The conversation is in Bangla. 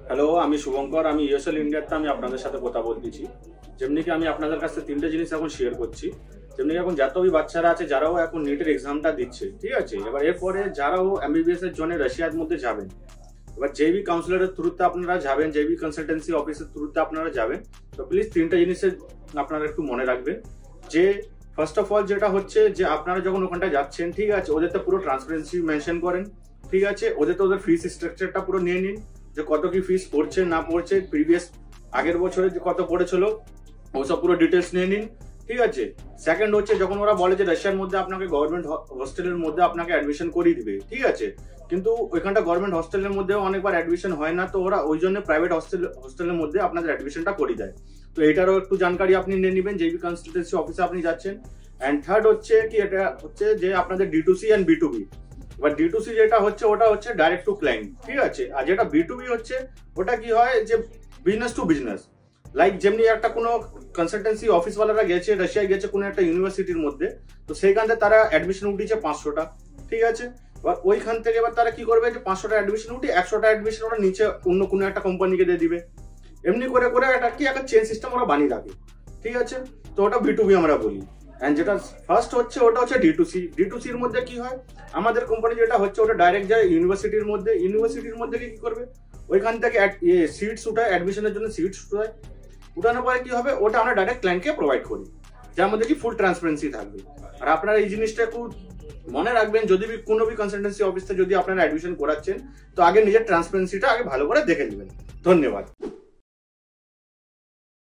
হ্যালো, আমি শুভঙ্কর। আমি ইউএসএল ইন্ডিয়াতে আমি আপনাদের সাথে কথা বলতেছি। যেমনি কি আমি আপনাদের কাছে তিনটে জিনিস এখন শেয়ার করছি। যেমনি এখন যতই বাচ্চারা আছে যারাও এখন নিটের এক্সামটা দিচ্ছে, ঠিক আছে, এবার এরপরে যারাও এমবিবিএস এর জন্য রাশিয়ার মধ্যে যাবেন, এবার জেবি কাউন্সিলরের থ্রুতে আপনারা যাবেন, জেবি কনসালটেন্সি অফিসের থ্রুতে আপনারা যাবেন। তো প্লিজ তিনটা জিনিসের আপনারা একটু মনে রাখবেন যে ফার্স্ট অফ অল যেটা হচ্ছে যে আপনারা যখন ওখানটায় যাচ্ছেন, ঠিক আছে, ওদের তো পুরো ট্রান্সপারেন্সি মেনশন করেন, ঠিক আছে, ওদের ফিস স্ট্রাকচারটা পুরো নিয়ে নিন যে কত কি ফিস পড়ছে না পড়ছে, প্রিভিয়াস আগের বছরে যে কত পড়েছিল ওসব পুরো ডিটেলস নিয়ে নিন, ঠিক আছে। সেকেন্ড হচ্ছে যখন ওরা বলে যে রাশিয়ার মধ্যে আপনাকে গভর্নমেন্ট হোস্টেলের মধ্যে আপনাকে অ্যাডমিশন করিয়ে দিবে, ঠিক আছে, কিন্তু ওইখানটা গভর্নমেন্ট হোস্টেলের মধ্যেও অনেকবার অ্যাডমিশন হয় না, তো ওরা ওই জন্য প্রাইভেট হোস্টেলের মধ্যে আপনাদের অ্যাডমিশনটা করিয়ে দেয়। তো এটারও একটু জানকারি আপনি নিয়ে নেবেন জেবি কনসালটেন্সি অফিসে আপনি যাচ্ছেন। অ্যান্ড থার্ড হচ্ছে কি এটা হচ্ছে যে আপনাদের D2C অ্যান্ড B2B। এবার D2C যেটা হচ্ছে ওটা হচ্ছে ডাইরেক্ট টু ক্লায়েন্ট, ঠিক আছে, আর যেটা B2B হচ্ছে ওটা কি হয় যে বিজনেস টু বিজনেস। লাইক যেমনি একটা কোনো কনসালটেন্সি অফিসওয়ালারা গেছে রাশিয়ায় গেছে কোনো একটা ইউনিভার্সিটির মধ্যে, তো সেইখান থেকে তারা অ্যাডমিশন উঠিয়েছে 500টা, ঠিক আছে। এবার ওইখান থেকে এবার তারা কি করবে যে 500টা অ্যাডমিশন উঠে 100টা অ্যাডমিশন ওরা নিচে অন্য কোনো একটা কোম্পানিকে দিয়ে দিবে। এমনি করে করে একটা কি একটা চেন সিস্টেম ওরা বানিয়ে রাখে, ঠিক আছে। তো ওটা B2B আমরা বলি। অ্যান্ড যেটা ফার্স্ট হচ্ছে ওটা হচ্ছে D2Cর মধ্যে কি হয়, আমাদের কোম্পানি যেটা হচ্ছে ওটা ডাইরেক্ট যায় ইউনিভার্সিটির মধ্যে কি করবে, ওইখান থেকে সিটস উঠায়, অ্যাডমিশনের জন্য সিটস উঠায়, উঠানোর পরে কি হবে ওটা আমরা ডাইরেক্ট ক্লায়েন্টকে প্রোভাইড করি, যার মধ্যে কি ফুল ট্রান্সপারেন্সি থাকবে। আর আপনারা এই জিনিসটা একটু মনে রাখবেন, যদি কোনো কনসালটেন্সি অফিসে যদি আপনারা অ্যাডমিশন করাচ্ছেন তো আগে নিজের ট্রান্সপারেন্সিটা আগে ভালো করে দেখে নেবেন। ধন্যবাদ।